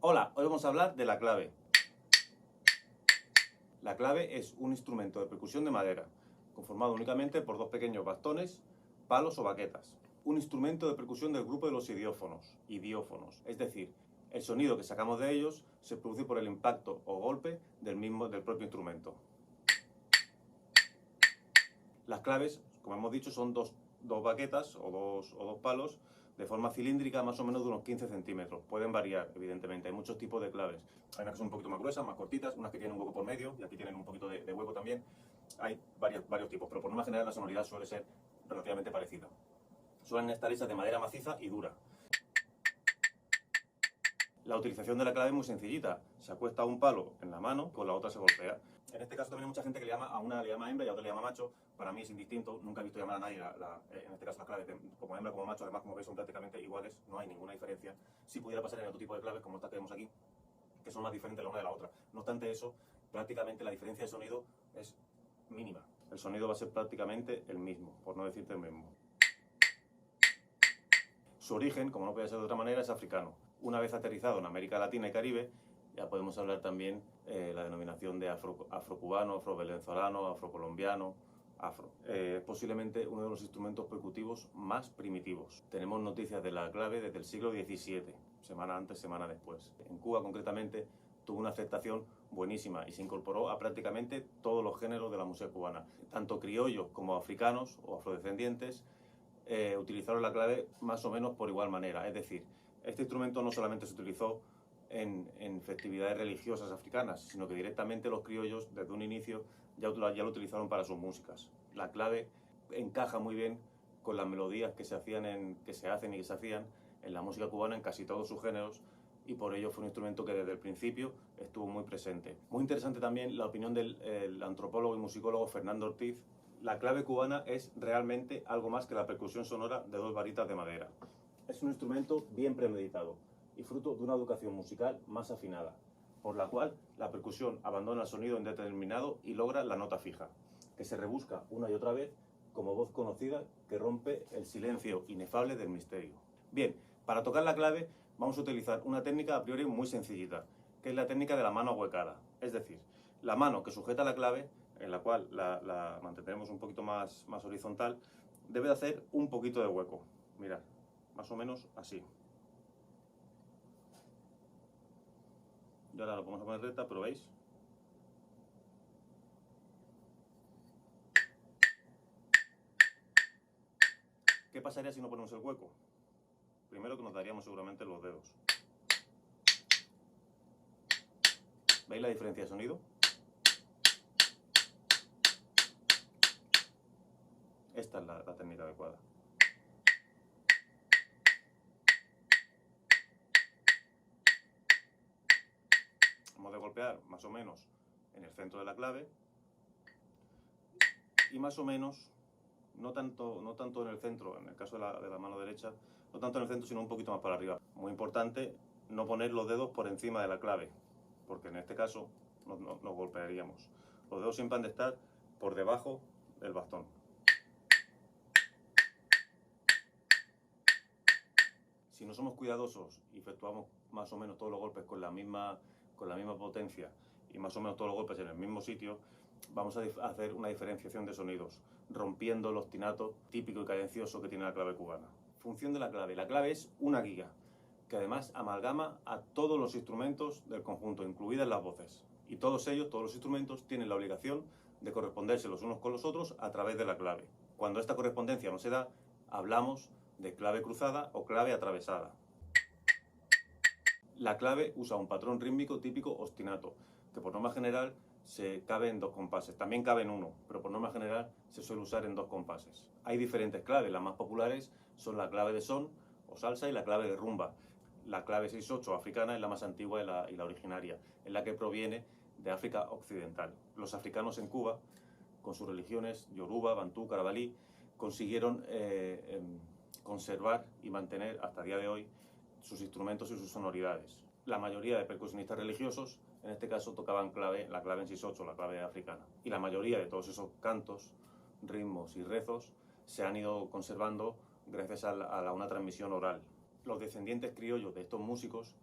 Hola, hoy vamos a hablar de la clave. La clave es un instrumento de percusión de madera, conformado únicamente por dos pequeños bastones, palos o baquetas. Un instrumento de percusión del grupo de los idiófonos, es decir, el sonido que sacamos de ellos se produce por el impacto o golpe del propio instrumento. Las claves, como hemos dicho, son dos baquetas o dos palos de forma cilíndrica, más o menos de unos 15 centímetros. Pueden variar, evidentemente. Hay muchos tipos de claves. Hay unas que son un poquito más gruesas, más cortitas, unas que tienen un hueco por medio, y aquí tienen un poquito de hueco también. Hay varios tipos, pero por norma general la sonoridad suele ser relativamente parecida. Suelen estar hechas de madera maciza y dura. La utilización de la clave es muy sencillita. Se acuesta un palo en la mano, con la otra se golpea. En este caso también hay mucha gente que a una le llama hembra y a otra le llama macho. Para mí es indistinto, nunca he visto llamar a nadie, en este caso las claves como hembra como macho, además como veis son prácticamente iguales, no hay ninguna diferencia. Si pudiera pasar en otro tipo de claves como esta que vemos aquí, que son más diferentes la una de la otra. No obstante eso, prácticamente la diferencia de sonido es mínima. El sonido va a ser prácticamente el mismo, por no decirte el mismo. Su origen, como no puede ser de otra manera, es africano. Una vez aterrizado en América Latina y Caribe, ya podemos hablar también la denominación de afrocubano, afrovenezolano, afrocolombiano, afro. Posiblemente uno de los instrumentos percutivos más primitivos. Tenemos noticias de la clave desde el siglo XVII, semana antes, semana después. En Cuba, concretamente, tuvo una aceptación buenísima y se incorporó a prácticamente todos los géneros de la música cubana. Tanto criollos como africanos o afrodescendientes utilizaron la clave más o menos por igual manera. Es decir, este instrumento no solamente se utilizó en festividades religiosas africanas, sino que directamente los criollos desde un inicio ya lo utilizaron para sus músicas. La clave encaja muy bien con las melodías que se hacen y que se hacían en la música cubana en casi todos sus géneros, y por ello fue un instrumento que desde el principio estuvo muy presente. Muy interesante también la opinión del antropólogo y musicólogo Fernando Ortiz. La clave cubana es realmente algo más que la percusión sonora de dos varitas de madera. Es un instrumento bien premeditado y fruto de una educación musical más afinada, por la cual la percusión abandona el sonido indeterminado y logra la nota fija, que se rebusca una y otra vez como voz conocida que rompe el silencio inefable del misterio. Bien, para tocar la clave vamos a utilizar una técnica a priori muy sencillita, que es la técnica de la mano ahuecada. Es decir, la mano que sujeta la clave, en la cual la mantendremos un poquito más horizontal, debe de hacer un poquito de hueco. Mirad, más o menos así. Y ahora lo vamos a poner recta, pero ¿veis? ¿Qué pasaría si no ponemos el hueco? Primero que nos daríamos seguramente los dedos. ¿Veis la diferencia de sonido? Esta es la técnica adecuada. Hemos de golpear más o menos en el centro de la clave y más o menos, no tanto en el centro, en el caso de la mano derecha, no tanto en el centro, sino un poquito más para arriba. Muy importante no poner los dedos por encima de la clave, porque en este caso nos golpearíamos. Los dedos siempre han de estar por debajo del bastón. Si no somos cuidadosos y efectuamos más o menos todos los golpes con la misma potencia y más o menos todos los golpes en el mismo sitio, vamos a hacer una diferenciación de sonidos, rompiendo el ostinato típico y cadencioso que tiene la clave cubana. Función de la clave. La clave es una guía, que además amalgama a todos los instrumentos del conjunto, incluidas las voces. Y todos los instrumentos, tienen la obligación de corresponderse los unos con los otros a través de la clave. Cuando esta correspondencia no se da, hablamos de clave cruzada o clave atravesada. La clave usa un patrón rítmico típico ostinato, que por norma general se cabe en dos compases. También cabe en uno, pero por norma general se suele usar en dos compases. Hay diferentes claves, las más populares son la clave de son o salsa y la clave de rumba. La clave 6/8 africana es la más antigua y la originaria, es la que proviene de África Occidental. Los africanos en Cuba, con sus religiones yoruba, bantú, carabalí, consiguieron conservar y mantener hasta el día de hoy sus instrumentos y sus sonoridades. La mayoría de percusionistas religiosos, en este caso, tocaban la clave en 6/8, la clave africana. Y la mayoría de todos esos cantos, ritmos y rezos se han ido conservando gracias a una transmisión oral. Los descendientes criollos de estos músicos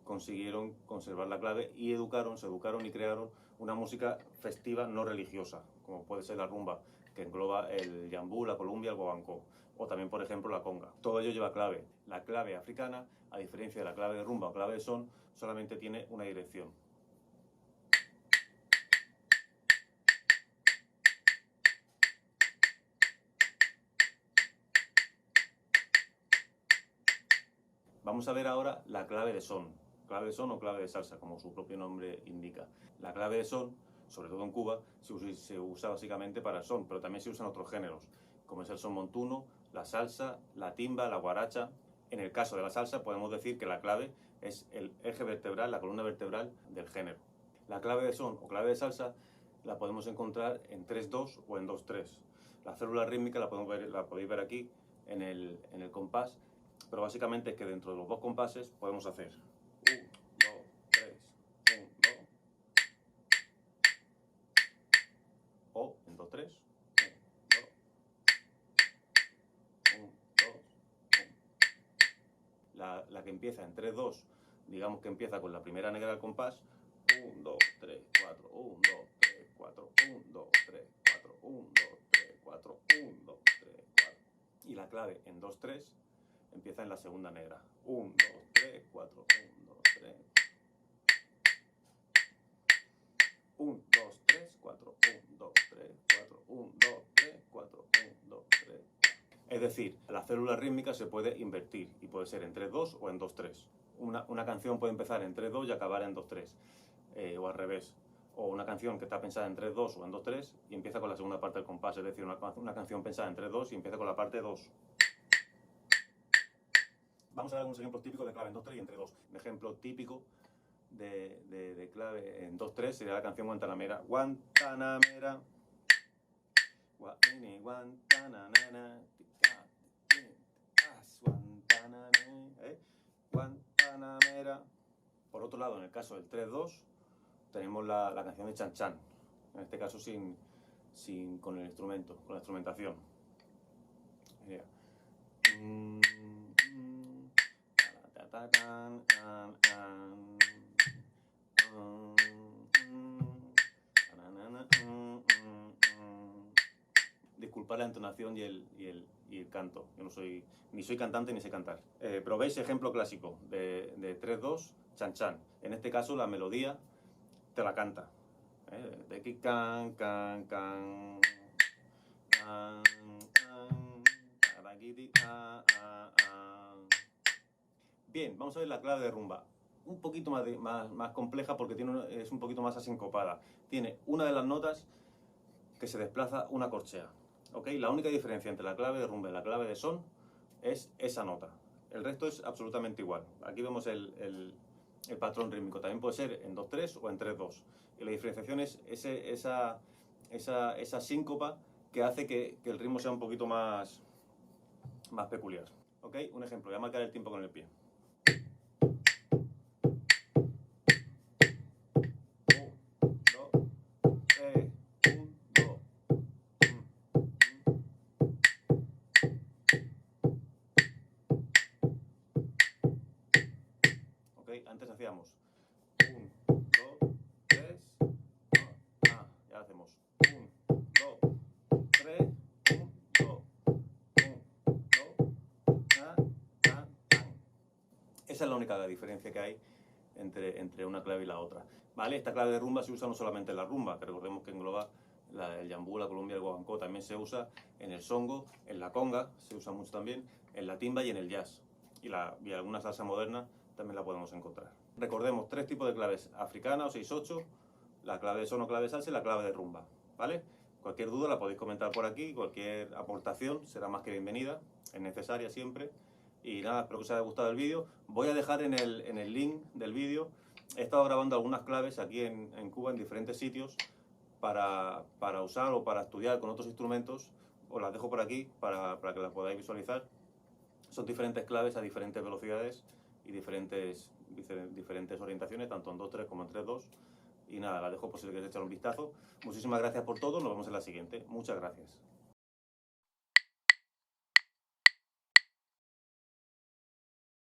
consiguieron conservar la clave y se educaron y crearon una música festiva no religiosa, como puede ser la rumba, que engloba el yambú, la columbia, el guaguancó, o también, por ejemplo, la conga. Todo ello lleva clave. La clave africana, a diferencia de la clave de rumba o clave de son, solamente tiene una dirección. Vamos a ver ahora la clave de son o clave de salsa, como su propio nombre indica. La clave de son, sobre todo en Cuba, se usa básicamente para el son, pero también se usan otros géneros, como es el son montuno, la salsa, la timba, la guaracha. En el caso de la salsa podemos decir que la clave es el eje vertebral, la columna vertebral del género. La clave de son o clave de salsa la podemos encontrar en 3-2 o en 2-3. La célula rítmica la podéis ver aquí en el compás, pero básicamente es que dentro de los dos compases podemos hacer 1, 2, 3, 1, 2, o en 2, 3, 1, 2, 1, 2. La que empieza en 3, 2, digamos que empieza con la primera negra del compás, 1, 2, 3, 4, 1, 2, 3, 4, 1, 2, 3, 4, 1, 2, 3, 4, 1, 2, 3, 4. Y la clave en 2, 3 empieza en la segunda negra. 1, 2, 3, 4, 1, 2, 3. 1, 2, 3, 4, 1, 2, 3, 4, 1, 2, 3, 4, 1, 2, 3. Es decir, la célula rítmica se puede invertir y puede ser en 3-2 o en 2-3. Una canción puede empezar en 3-2 y acabar en 2-3, o al revés. O una canción que está pensada en 3-2 o en 2-3 y empieza con la segunda parte del compás, es decir, una canción pensada en 3-2 y empieza con la parte 2. Vamos a ver algunos ejemplos típicos de clave en 2-3 y en 3-2. Un ejemplo típico de clave en 2-3 sería la canción Guantanamera. Guantanamera. Guantanamera. Guantanamera. Por otro lado, en el caso del 3-2, tenemos la canción de Chan Chan. En este caso con el instrumento, con la instrumentación. Mira. Disculpad la entonación y el canto. Yo ni soy cantante ni sé cantar. Pero veis ejemplo clásico de 3-2, Chan Chan. En este caso la melodía te la canta. De que can, can, can. Bien, vamos a ver la clave de rumba. Un poquito más compleja porque es un poquito más asincopada. Tiene una de las notas que se desplaza una corchea. ¿Okay? La única diferencia entre la clave de rumba y la clave de son es esa nota. El resto es absolutamente igual. Aquí vemos el patrón rítmico. También puede ser en 2-3 o en 3-2. Y la diferenciación es esa síncopa que hace que el ritmo sea un poquito más peculiar. ¿Ok? Un ejemplo, voy a marcar el tiempo con el pie. 1, 2, 3, 1, 2. ¿Ok? Antes hacíamos 1, 2, 3, y ahora hacemos 1, 2, 3, 1, 2, 1, 2, Esa es la única diferencia que hay entre una clave y la otra. ¿Vale? Esta clave de rumba se usa no solamente en la rumba, que recordemos que engloba el yambú, la columbia, el guaguancó. También se usa en el songo, en la conga, se usa mucho también, en la timba y en el jazz. Y alguna salsa moderna también la podemos encontrar. Recordemos 3 tipos de claves: africana o 6-8, la clave de son o clave de salsa y la clave de rumba. ¿Vale? Cualquier duda la podéis comentar por aquí, cualquier aportación será más que bienvenida, es necesaria siempre. Y nada, espero que os haya gustado el vídeo. Voy a dejar en el link del vídeo, he estado grabando algunas claves aquí en Cuba, en diferentes sitios, para usar o para estudiar con otros instrumentos. Os las dejo por aquí para que las podáis visualizar. Son diferentes claves a diferentes velocidades y diferentes orientaciones, tanto en 2-3 como en 3-2. Y nada, las dejo por si le queréis echar un vistazo. Muchísimas gracias por todo, nos vemos en la siguiente. Muchas gracias.